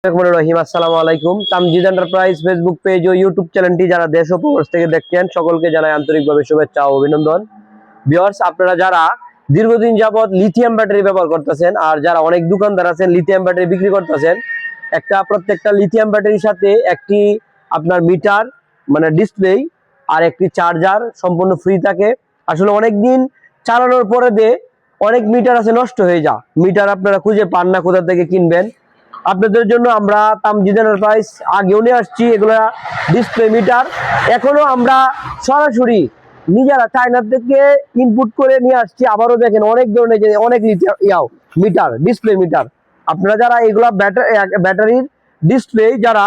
আসসালামু আলাইকুম। Tamjid enterprise Facebook page ও YouTube চ্যানেলটি যারা দেশ ও প্রবাস থেকে দেখছেন সকলকে জানাই আন্তরিকভাবে শুভেচ্ছা ও অভিনন্দন। ভিউয়ার্স, আপনারা যারা দীর্ঘদিন যাবত লিথিয়াম ব্যাটারি ব্যবহার করতেছেন আর যারা অনেক দোকানদার আছেন লিথিয়াম ব্যাটারি বিক্রি করতেছেন, প্রত্যেকটা লিথিয়াম ব্যাটারির সাথে একটি আপনার মিটার মানে ডিসপ্লে আর একটি চার্জার সম্পূর্ণ ফ্রি থাকে। আসলে অনেক দিন চালানোর পরে অনেক মিটার আছে নষ্ট হয়ে যায়, মিটার আপনারা খুঁজে পান না, কোথা থেকে কিনবেন। আপনাদের জন্য আমরা তামজিদ এন্টারপ্রাইজ আগেও নিয়ে আসছি এগুলা ডিসপ্লে মিটার। এখনো আমরা সরাসরি নিজেরা চায়না থেকে ইনপুট করে নিয়ে আসছি। আবারও দেখেন অনেক ধরনের অনেক মিটার ডিসপ্লে মিটার। আপনারা যারা এগুলা ব্যাটারির ডিসপ্লে যারা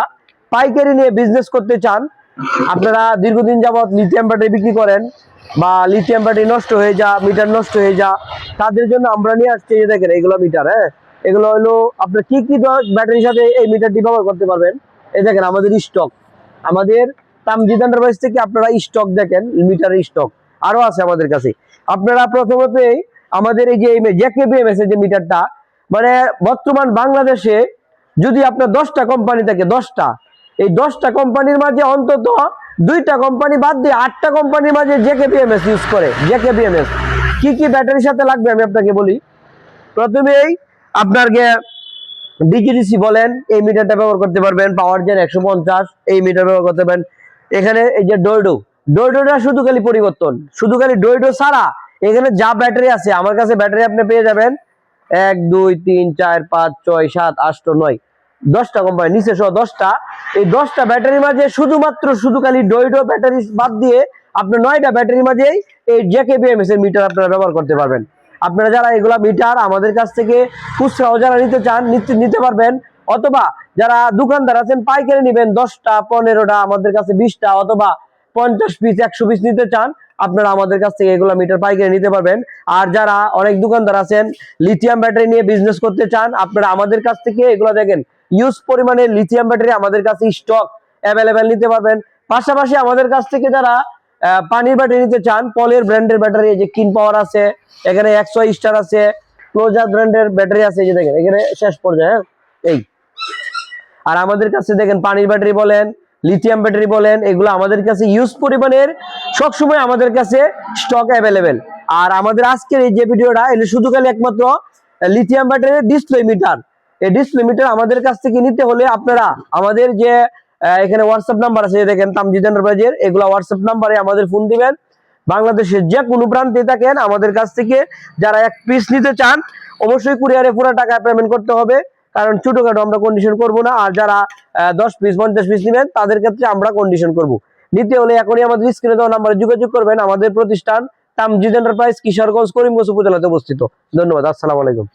পাইকারি নিয়ে বিজনেস করতে চান, আপনারা দীর্ঘদিন যাবত লিথিয়াম ব্যাটারি বিক্রি করেন বা লিথিয়াম ব্যাটারি নষ্ট হয়ে যা মিটার নষ্ট হয়ে যা, তাদের জন্য আমরা নিয়ে আসছি। যে দেখেন এগুলো মিটার, এগুলো হলো আপনার কি কি ব্যাটারির সাথে এই মিটারটি ব্যবহার করতে পারবেন। এই দেখেন আমাদের স্টক, আমাদের তামজিদ এন্টারপ্রাইজ থেকে আপনারা স্টক দেখেন, মিটারের স্টক আরো আছে আমাদের কাছে। আপনারা প্রথমতেই আমাদের এই যে জেকেবিএমএস এর যে মিটারটা, মানে বর্তমান বাংলাদেশে যদি আপনার 10টা কোম্পানি থাকে, 10টা, এই 10টা কোম্পানির মাঝে অন্তত 2টা কোম্পানি বাদ দিয়ে 8টা কোম্পানির মাঝে জেকেবিএমএস ইউজ করে। জেকেবিএমএস কি কি ব্যাটারির সাথে লাগবে আমি আপনাকে বলি। প্রথমেই আপনার ডিজিডিসি বলেন, এই মিটারটা ব্যবহার করতে পারবেন। পাওয়ার জেন 150 এই মিটার ব্যবহার করতে পারবেন। এখানে এই যে ডোরডোটা শুধু খালি পরিবর্তন, শুধু খালি ডোরডো ছাড়া এখানে যা ব্যাটারি আছে আমার কাছে ব্যাটারি আপনি পেয়ে যাবেন 1 2 3 4 5 6 7 8 9 10টা কোম্পানি নিচে সহ 10টা। এই 10টা ব্যাটারির মাঝে শুধু খালি ডোরডো ব্যাটারি বাদ দিয়ে আপনি 9টা ব্যাটারির মাঝেই এই জেকেবিএমএস এর মিটার আপনারা ব্যবহার করতে পারবেন। আপনারা যারা এগুলা মিটার আমাদের কাছ থেকে খুচরাও যারা নিতে চান নিতে পারবেন, অথবা যারা দোকানদার আছেন পাইকারি নেবেন 10টা 15টা আমাদের কাছে 20টা অথবা 50 পিস 100 পিস নিতে চান, আপনারা আমাদের কাছ থেকে এগুলা মিটার পাইকারি নিতে পারবেন। আর যারা অনেক দোকানদার আছেন লিথিয়াম ব্যাটারি নিয়ে বিজনেস করতে চান, আপনারা আমাদের কাছ থেকে এগুলা দেখেন ইউজ পরিমাণে লিথিয়াম ব্যাটারি আমাদের কাছে স্টক অ্যাভেলেবেল নিতে পারবেন। পাশাপাশি আমাদের কাছ থেকে যারা পানির ব্যাটারি নিতে চান, পলের ব্র্যান্ডের ব্যাটারি, যে কিন পাওয়ার আছে, এখানে 100 স্টার আছে, ক্লোজার ব্র্যান্ডের ব্যাটারি আছে, যে দেখেন এখানে শেষ পর্যায়ে এই। আর আমাদের কাছে দেখেন পানির ব্যাটারি বলেন, লিথিয়াম ব্যাটারি বলেন, এগুলো আমাদের কাছে ইউজ পরিমাণের সবসময় আমাদের কাছে স্টক অ্যাভেলেবেল। আর আমাদের আজকের এই যে ভিডিওটা এটা শুধু খালি একমাত্র লিথিয়াম ব্যাটারির ডিসপ্লে মিটার। এই ডিসপ্লে মিটার আমাদের কাছ থেকে নিতে হলে আপনারা আমাদের যে এখানে হোয়াটসঅ্যাপ নাম্বার আছে, দেখেন তামজিদ এন্টারপ্রাইজের, এগুলো হোয়াটসঅ্যাপ নাম্বারে আমাদের ফোন দিবেন। বাংলাদেশের যে কোনো প্রান্তে থাকেন আমাদের কাছ থেকে যারা 1 পিস নিতে চান অবশ্যই কুরিয়ারে পুরো টাকা পেমেন্ট করতে হবে, কারণ ছোটখাটো আমরা কন্ডিশন করব না। আর যারা 10 পিস 50 পিস নেবেন তাদের ক্ষেত্রে আমরা কন্ডিশন করব। নিতে হলে এখনই আমাদের স্ক্রিনে দেওয়া নাম্বারে যোগাযোগ করবেন। আমাদের প্রতিষ্ঠান তামজিদ এন্টারপ্রাইজ, কিশোরগঞ্জ, করিমগঞ্জ উপজেলাতে অবস্থিত। ধন্যবাদ। আসসালামু আলাইকুম।